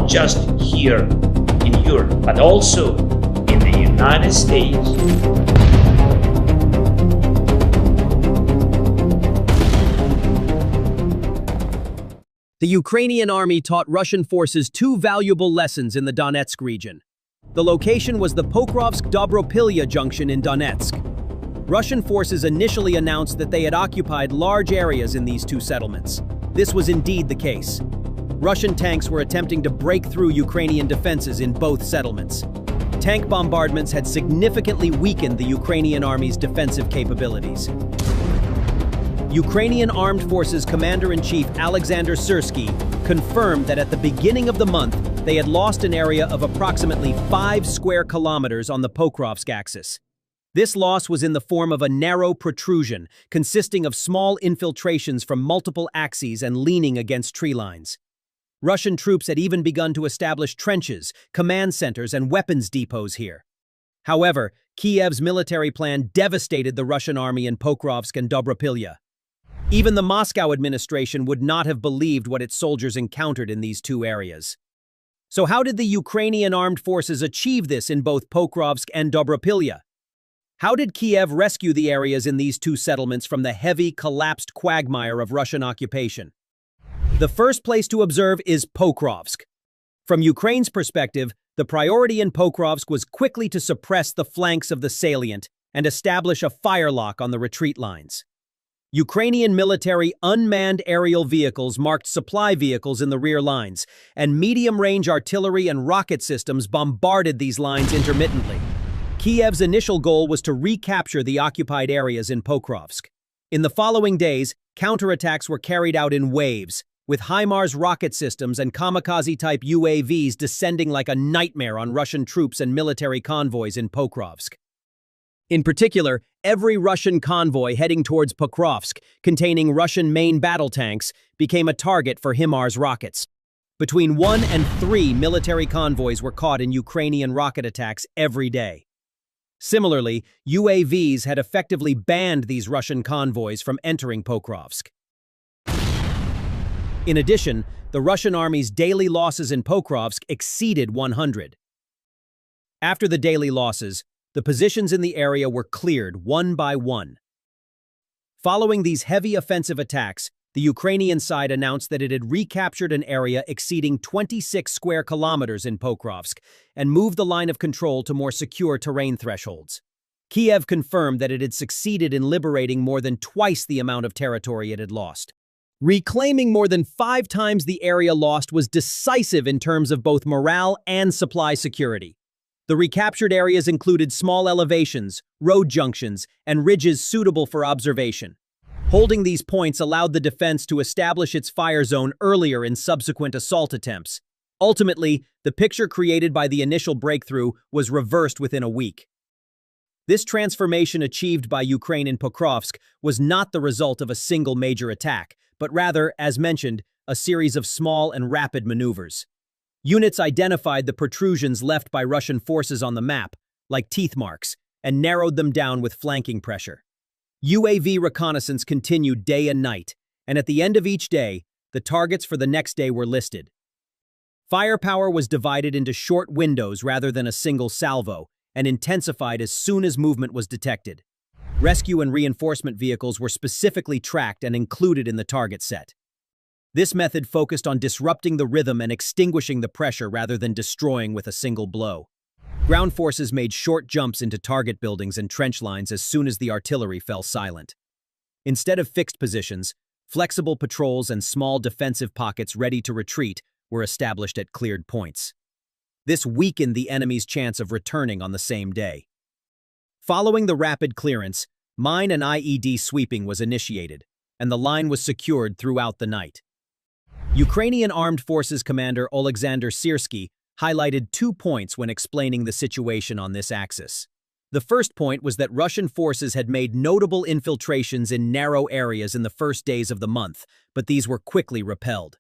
not just here in Europe, but also in the United States. The Ukrainian army taught Russian forces two valuable lessons in the Donetsk region. The location was the Pokrovsk-Dobropillia junction in Donetsk. Russian forces initially announced that they had occupied large areas in these two settlements. This was indeed the case. Russian tanks were attempting to break through Ukrainian defenses in both settlements. Tank bombardments had significantly weakened the Ukrainian army's defensive capabilities. Ukrainian Armed Forces Commander-in-Chief Alexander Syrsky confirmed that at the beginning of the month, they had lost an area of approximately 5 square kilometers on the Pokrovsk axis. This loss was in the form of a narrow protrusion, consisting of small infiltrations from multiple axes and leaning against tree lines. Russian troops had even begun to establish trenches, command centers, and weapons depots here. However, Kyiv's military plan devastated the Russian army in Pokrovsk and Dobropillia. Even the Moscow administration would not have believed what its soldiers encountered in these two areas. So how did the Ukrainian armed forces achieve this in both Pokrovsk and Dobropillia? How did Kyiv rescue the areas in these two settlements from the heavy, collapsed quagmire of Russian occupation? The first place to observe is Pokrovsk. From Ukraine's perspective, the priority in Pokrovsk was quickly to suppress the flanks of the salient and establish a firelock on the retreat lines. Ukrainian military unmanned aerial vehicles marked supply vehicles in the rear lines, and medium-range artillery and rocket systems bombarded these lines intermittently. Kyiv's initial goal was to recapture the occupied areas in Pokrovsk. In the following days, counterattacks were carried out in waves, with HIMARS rocket systems and kamikaze-type UAVs descending like a nightmare on Russian troops and military convoys in Pokrovsk. In particular, every Russian convoy heading towards Pokrovsk, containing Russian main battle tanks, became a target for HIMARS rockets. Between 1 and 3 military convoys were caught in Ukrainian rocket attacks every day. Similarly, UAVs had effectively banned these Russian convoys from entering Pokrovsk. In addition, the Russian army's daily losses in Pokrovsk exceeded 100. After the daily losses, the positions in the area were cleared one by one. Following these heavy offensive attacks, the Ukrainian side announced that it had recaptured an area exceeding 26 square kilometers in Pokrovsk and moved the line of control to more secure terrain thresholds. Kyiv confirmed that it had succeeded in liberating more than twice the amount of territory it had lost. Reclaiming more than 5 times the area lost was decisive in terms of both morale and supply security. The recaptured areas included small elevations, road junctions, and ridges suitable for observation. Holding these points allowed the defense to establish its fire zone earlier in subsequent assault attempts. Ultimately, the picture created by the initial breakthrough was reversed within a week. This transformation achieved by Ukraine in Pokrovsk was not the result of a single major attack, but rather, as mentioned, a series of small and rapid maneuvers. Units identified the protrusions left by Russian forces on the map, like teeth marks, and narrowed them down with flanking pressure. UAV reconnaissance continued day and night, and at the end of each day, the targets for the next day were listed. Firepower was divided into short windows rather than a single salvo, and intensified as soon as movement was detected. Rescue and reinforcement vehicles were specifically tracked and included in the target set. This method focused on disrupting the rhythm and extinguishing the pressure rather than destroying with a single blow. Ground forces made short jumps into target buildings and trench lines as soon as the artillery fell silent. Instead of fixed positions, flexible patrols and small defensive pockets ready to retreat were established at cleared points. This weakened the enemy's chance of returning on the same day. Following the rapid clearance, mine and IED sweeping was initiated, and the line was secured throughout the night. Ukrainian Armed Forces Commander Alexander Syrsky highlighted 2 points when explaining the situation on this axis. The first point was that Russian forces had made notable infiltrations in narrow areas in the first days of the month, but these were quickly repelled.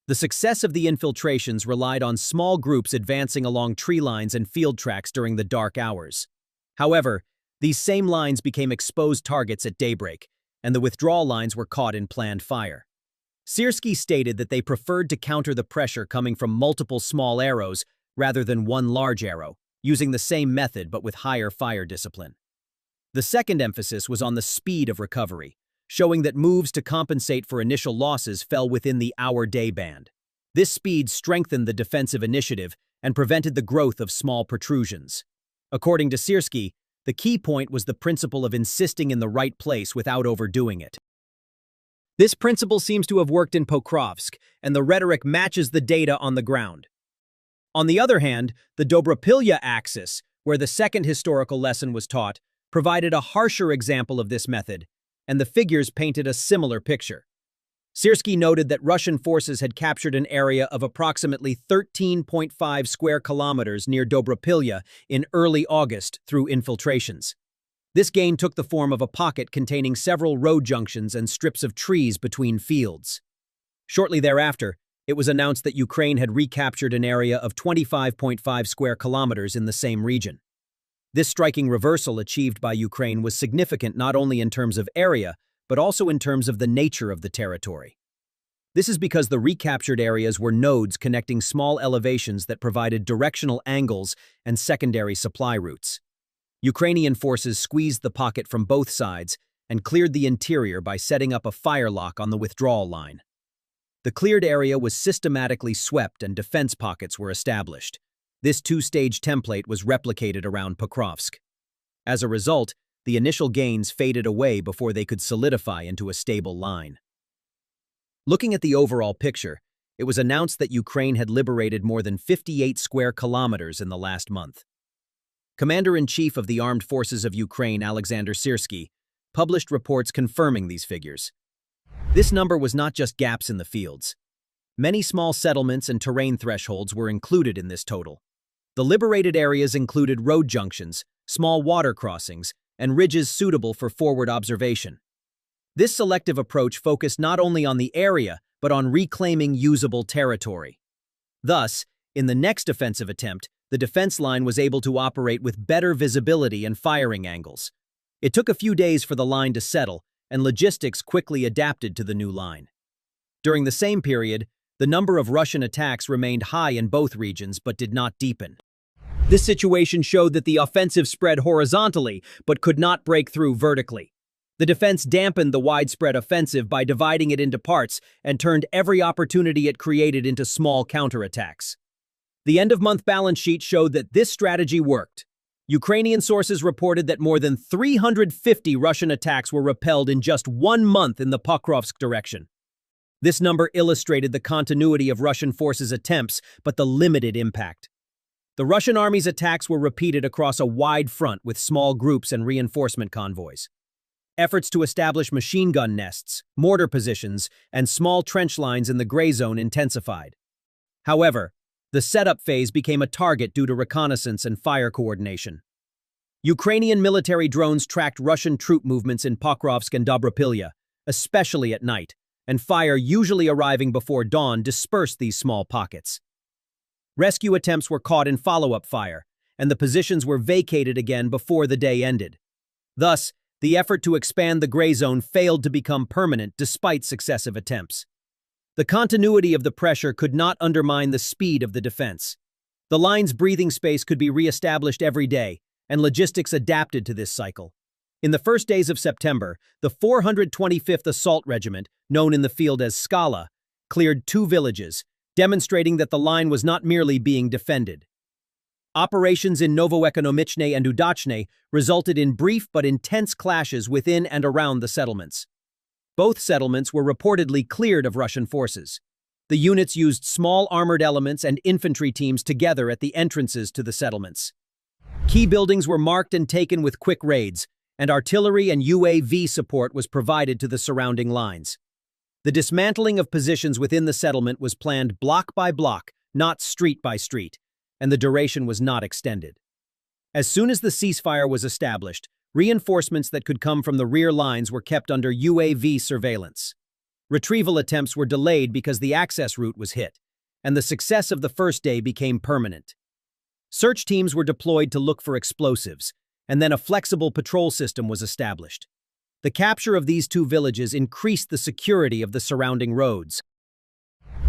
The success of the infiltrations relied on small groups advancing along tree lines and field tracks during the dark hours. However, these same lines became exposed targets at daybreak, and the withdrawal lines were caught in planned fire. Siersky stated that they preferred to counter the pressure coming from multiple small arrows rather than one large arrow, using the same method but with higher fire discipline. The second emphasis was on the speed of recovery, showing that moves to compensate for initial losses fell within the hour-day band. This speed strengthened the defensive initiative and prevented the growth of small protrusions. According to Siersky, the key point was the principle of insisting in the right place without overdoing it. This principle seems to have worked in Pokrovsk, and the rhetoric matches the data on the ground. On the other hand, the Dobropillia axis, where the second historical lesson was taught, provided a harsher example of this method, and the figures painted a similar picture. Siersky noted that Russian forces had captured an area of approximately 13.5 square kilometers near Dobropillia in early August through infiltrations. This gain took the form of a pocket containing several road junctions and strips of trees between fields. Shortly thereafter, it was announced that Ukraine had recaptured an area of 25.5 square kilometers in the same region. This striking reversal achieved by Ukraine was significant not only in terms of area, but also in terms of the nature of the territory. This is because the recaptured areas were nodes connecting small elevations that provided directional angles and secondary supply routes. Ukrainian forces squeezed the pocket from both sides and cleared the interior by setting up a firelock on the withdrawal line. The cleared area was systematically swept and defense pockets were established. This two-stage template was replicated around Pokrovsk. As a result, the initial gains faded away before they could solidify into a stable line. Looking at the overall picture, it was announced that Ukraine had liberated more than 58 square kilometers in the last month. Commander-in-Chief of the Armed Forces of Ukraine, Alexander Siersky, published reports confirming these figures. This number was not just gaps in the fields. Many small settlements and terrain thresholds were included in this total. The liberated areas included road junctions, small water crossings, and ridges suitable for forward observation. This selective approach focused not only on the area, but on reclaiming usable territory. Thus, in the next offensive attempt, the defense line was able to operate with better visibility and firing angles. It took a few days for the line to settle, and logistics quickly adapted to the new line. During the same period, the number of Russian attacks remained high in both regions but did not deepen. This situation showed that the offensive spread horizontally but could not break through vertically. The defense dampened the widespread offensive by dividing it into parts and turned every opportunity it created into small counterattacks. The end-of-month balance sheet showed that this strategy worked. Ukrainian sources reported that more than 350 Russian attacks were repelled in just 1 month in the Pokrovsk direction. This number illustrated the continuity of Russian forces' attempts, but the limited impact. The Russian army's attacks were repeated across a wide front with small groups and reinforcement convoys. Efforts to establish machine gun nests, mortar positions, and small trench lines in the gray zone intensified. However, the setup phase became a target due to reconnaissance and fire coordination. Ukrainian military drones tracked Russian troop movements in Pokrovsk and Dobropillia, especially at night, and fire usually arriving before dawn dispersed these small pockets. Rescue attempts were caught in follow-up fire, and the positions were vacated again before the day ended. Thus, the effort to expand the gray zone failed to become permanent despite successive attempts. The continuity of the pressure could not undermine the speed of the defense. The line's breathing space could be re-established every day, and logistics adapted to this cycle. In the first days of September, the 425th Assault Regiment, known in the field as Skala, cleared 2 villages, demonstrating that the line was not merely being defended. Operations in Novoekonomichne and Udachne resulted in brief but intense clashes within and around the settlements. Both settlements were reportedly cleared of Russian forces. The units used small armored elements and infantry teams together at the entrances to the settlements. Key buildings were marked and taken with quick raids, and artillery and UAV support was provided to the surrounding lines. The dismantling of positions within the settlement was planned block by block, not street by street, and the duration was not extended. As soon as the ceasefire was established, reinforcements that could come from the rear lines were kept under UAV surveillance. Retrieval attempts were delayed because the access route was hit, and the success of the first day became permanent. Search teams were deployed to look for explosives, and then a flexible patrol system was established. The capture of these two villages increased the security of the surrounding roads.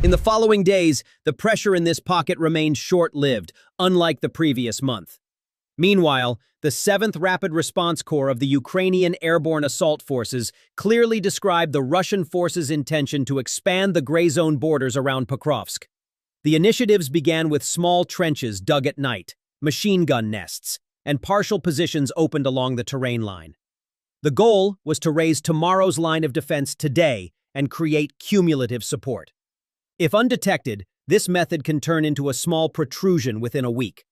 In the following days, the pressure in this pocket remained short-lived, unlike the previous month. Meanwhile, the 7th Rapid Response Corps of the Ukrainian Airborne Assault Forces clearly described the Russian forces' intention to expand the gray zone borders around Pokrovsk. The initiatives began with small trenches dug at night, machine gun nests, and partial positions opened along the terrain line. The goal was to raise tomorrow's line of defense today and create cumulative support. If undetected, this method can turn into a small protrusion within a week.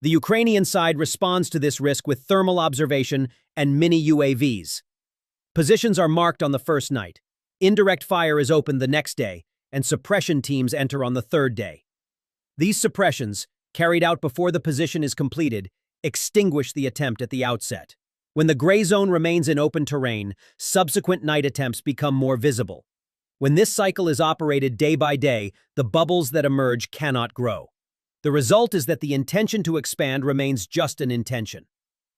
The Ukrainian side responds to this risk with thermal observation and mini UAVs. Positions are marked on the first night. Indirect fire is opened the next day, and suppression teams enter on the third day. These suppressions, carried out before the position is completed, extinguish the attempt at the outset. When the gray zone remains in open terrain, subsequent night attempts become more visible. When this cycle is operated day by day, the bubbles that emerge cannot grow. The result is that the intention to expand remains just an intention.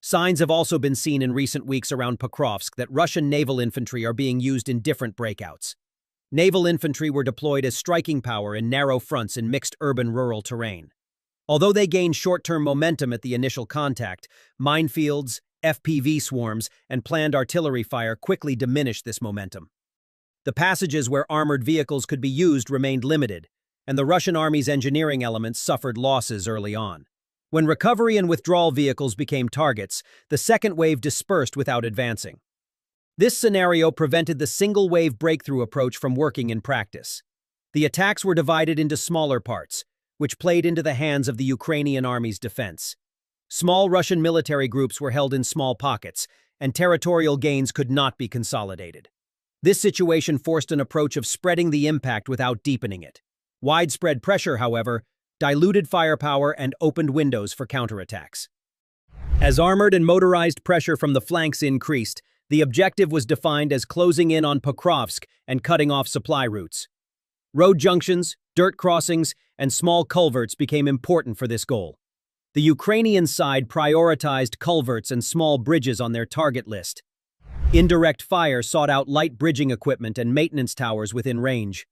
Signs have also been seen in recent weeks around Pokrovsk that Russian naval infantry are being used in different breakouts. Naval infantry were deployed as striking power in narrow fronts in mixed urban-rural terrain. Although they gained short-term momentum at the initial contact, minefields, FPV swarms, and planned artillery fire quickly diminished this momentum. The passages where armored vehicles could be used remained limited, and the Russian army's engineering elements suffered losses early on. When recovery and withdrawal vehicles became targets, the second wave dispersed without advancing. This scenario prevented the single-wave breakthrough approach from working in practice. The attacks were divided into smaller parts, which played into the hands of the Ukrainian army's defense. Small Russian military groups were held in small pockets, and territorial gains could not be consolidated. This situation forced an approach of spreading the impact without deepening it. Widespread pressure, however, diluted firepower and opened windows for counterattacks. As armored and motorized pressure from the flanks increased, the objective was defined as closing in on Pokrovsk and cutting off supply routes. Road junctions, dirt crossings, and small culverts became important for this goal. The Ukrainian side prioritized culverts and small bridges on their target list. Indirect fire sought out light bridging equipment and maintenance towers within range.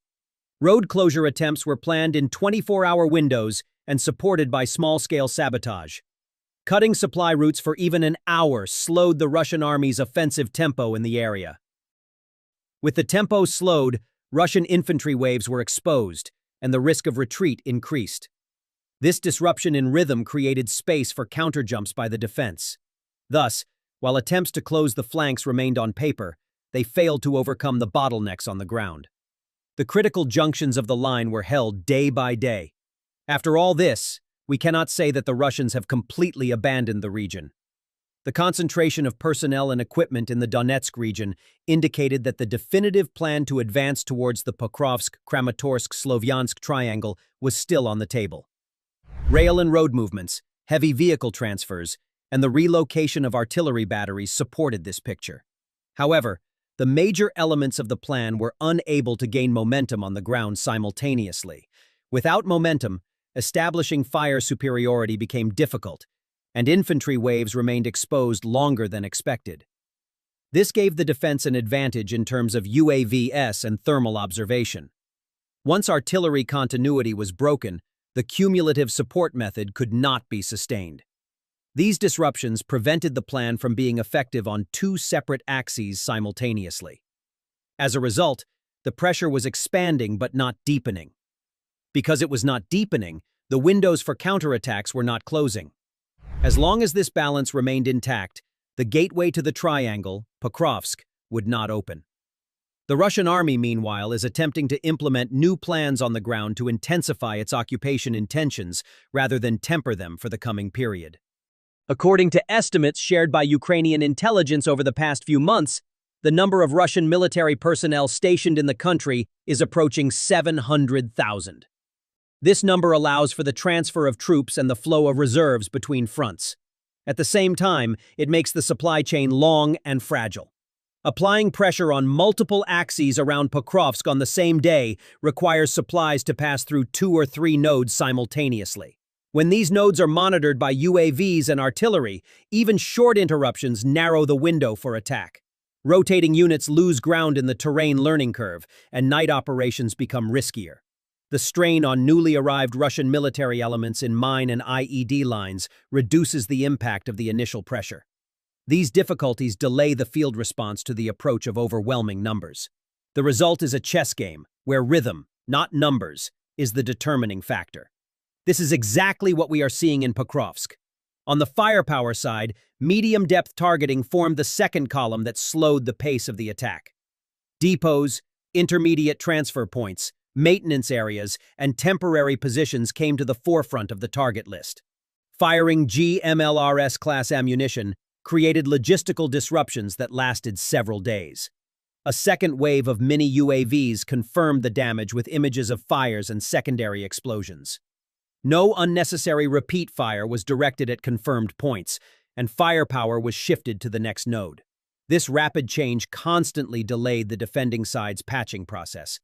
Road closure attempts were planned in 24-hour windows and supported by small-scale sabotage. Cutting supply routes for even an hour slowed the Russian army's offensive tempo in the area. With the tempo slowed, Russian infantry waves were exposed, and the risk of retreat increased. This disruption in rhythm created space for counterjumps by the defense. Thus, while attempts to close the flanks remained on paper, they failed to overcome the bottlenecks on the ground. The critical junctions of the line were held day by day. After all this, we cannot say that the Russians have completely abandoned the region. The concentration of personnel and equipment in the Donetsk region indicated that the definitive plan to advance towards the Pokrovsk-Kramatorsk-Slovyansk triangle was still on the table. Rail and road movements, heavy vehicle transfers, and the relocation of artillery batteries supported this picture. However, the major elements of the plan were unable to gain momentum on the ground simultaneously. Without momentum, establishing fire superiority became difficult, and infantry waves remained exposed longer than expected. This gave the defense an advantage in terms of UAVs and thermal observation. Once artillery continuity was broken, the cumulative support method could not be sustained. These disruptions prevented the plan from being effective on two separate axes simultaneously. As a result, the pressure was expanding but not deepening. Because it was not deepening, the windows for counterattacks were not closing. As long as this balance remained intact, the gateway to the triangle, Pokrovsk, would not open. The Russian army, meanwhile, is attempting to implement new plans on the ground to intensify its occupation intentions rather than temper them for the coming period. According to estimates shared by Ukrainian intelligence over the past few months, the number of Russian military personnel stationed in the country is approaching 700,000. This number allows for the transfer of troops and the flow of reserves between fronts. At the same time, it makes the supply chain long and fragile. Applying pressure on multiple axes around Pokrovsk on the same day requires supplies to pass through 2 or 3 nodes simultaneously. When these nodes are monitored by UAVs and artillery, even short interruptions narrow the window for attack. Rotating units lose ground in the terrain learning curve, and night operations become riskier. The strain on newly arrived Russian military elements in mine and IED lines reduces the impact of the initial pressure. These difficulties delay the field response to the approach of overwhelming numbers. The result is a chess game, where rhythm, not numbers, is the determining factor. This is exactly what we are seeing in Pokrovsk. On the firepower side, medium-depth targeting formed the second column that slowed the pace of the attack. Depots, intermediate transfer points, maintenance areas, and temporary positions came to the forefront of the target list. Firing GMLRS-class ammunition created logistical disruptions that lasted several days. A second wave of mini UAVs confirmed the damage with images of fires and secondary explosions. No unnecessary repeat fire was directed at confirmed points, and firepower was shifted to the next node. This rapid change constantly delayed the defending side's patching process.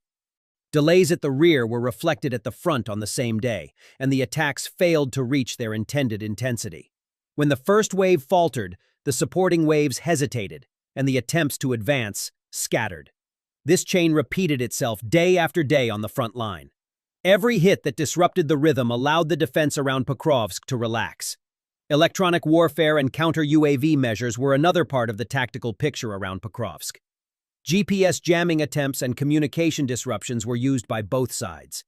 Delays at the rear were reflected at the front on the same day, and the attacks failed to reach their intended intensity. When the first wave faltered, the supporting waves hesitated, and the attempts to advance scattered. This chain repeated itself day after day on the front line. Every hit that disrupted the rhythm allowed the defense around Pokrovsk to relax. Electronic warfare and counter-UAV measures were another part of the tactical picture around Pokrovsk. GPS jamming attempts and communication disruptions were used by both sides.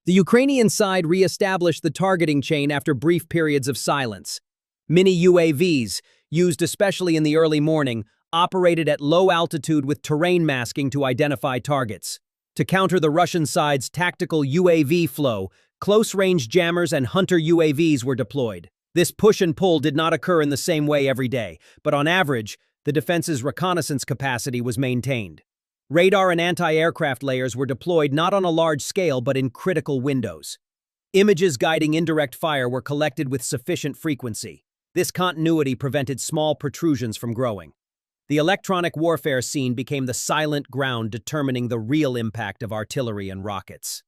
The Ukrainian side re-established the targeting chain after brief periods of silence. Mini UAVs, used especially in the early morning, operated at low altitude with terrain masking to identify targets. To counter the Russian side's tactical UAV flow, close-range jammers and hunter UAVs were deployed. This push and pull did not occur in the same way every day, but on average, the defense's reconnaissance capacity was maintained. Radar and anti-aircraft layers were deployed not on a large scale but in critical windows. Images guiding indirect fire were collected with sufficient frequency. This continuity prevented small protrusions from growing. The electronic warfare scene became the silent ground determining the real impact of artillery and rockets.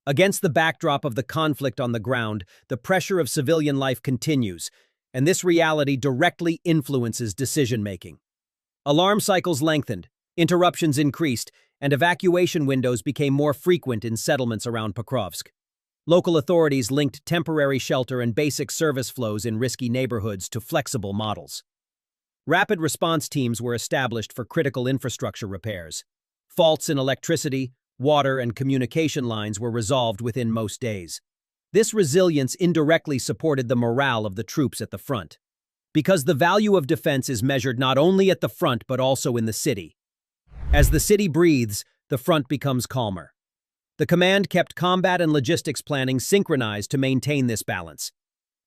Against the backdrop of the conflict on the ground, the pressure of civilian life continues, and this reality directly influences decision-making. Alarm cycles lengthened, interruptions increased, and evacuation windows became more frequent in settlements around Pokrovsk. Local authorities linked temporary shelter and basic service flows in risky neighborhoods to flexible models. Rapid response teams were established for critical infrastructure repairs. Faults in electricity, water, and communication lines were resolved within most days. This resilience indirectly supported the morale of the troops at the front. Because the value of defense is measured not only at the front but also in the city. As the city breathes, the front becomes calmer. The command kept combat and logistics planning synchronized to maintain this balance.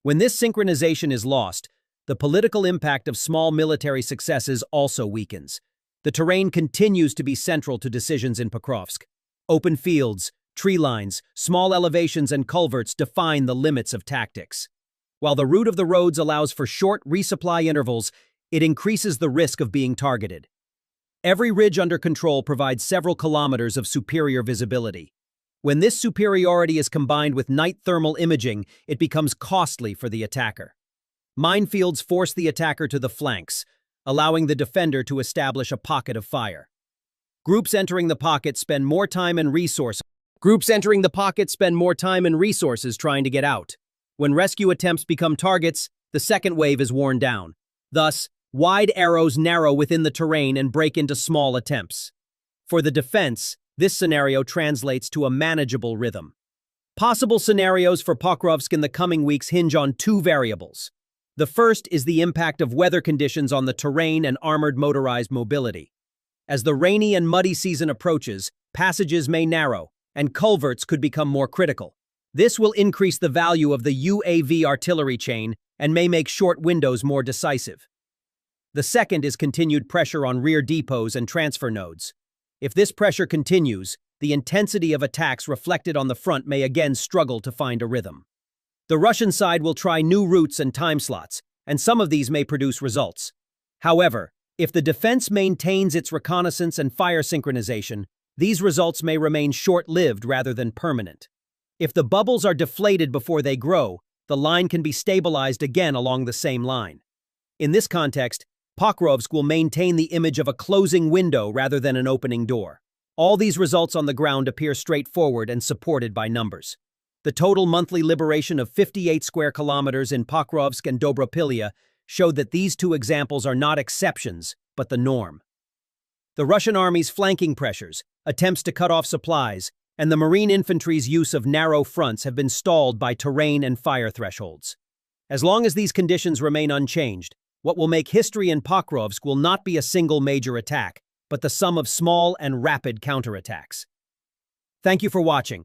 When this synchronization is lost, the political impact of small military successes also weakens. The terrain continues to be central to decisions in Pokrovsk. Open fields, tree lines, small elevations, and culverts define the limits of tactics. While the route of the roads allows for short resupply intervals, it increases the risk of being targeted. Every ridge under control provides several kilometers of superior visibility. When this superiority is combined with night thermal imaging, it becomes costly for the attacker. Minefields force the attacker to the flanks, allowing the defender to establish a pocket of fire. Groups entering the pocket spend more time and resources trying to get out. When rescue attempts become targets, the second wave is worn down. Thus, wide arrows narrow within the terrain and break into small attempts. For the defense, this scenario translates to a manageable rhythm. Possible scenarios for Pokrovsk in the coming weeks hinge on two variables. The first is the impact of weather conditions on the terrain and armored motorized mobility. As the rainy and muddy season approaches, passages may narrow, and culverts could become more critical. This will increase the value of the UAV artillery chain and may make short windows more decisive. The second is continued pressure on rear depots and transfer nodes. If this pressure continues, the intensity of attacks reflected on the front may again struggle to find a rhythm. The Russian side will try new routes and time slots, and some of these may produce results. However, if the defense maintains its reconnaissance and fire synchronization, these results may remain short-lived rather than permanent. If the bubbles are deflated before they grow, the line can be stabilized again along the same line. In this context, Pokrovsk will maintain the image of a closing window rather than an opening door. All these results on the ground appear straightforward and supported by numbers. The total monthly liberation of 58 square kilometers in Pokrovsk and Dobropillia showed that these two examples are not exceptions, but the norm. The Russian army's flanking pressures, attempts to cut off supplies, and the Marine infantry's use of narrow fronts have been stalled by terrain and fire thresholds. As long as these conditions remain unchanged, what will make history in Pokrovsk will not be a single major attack, but the sum of small and rapid counterattacks. Thank you for watching.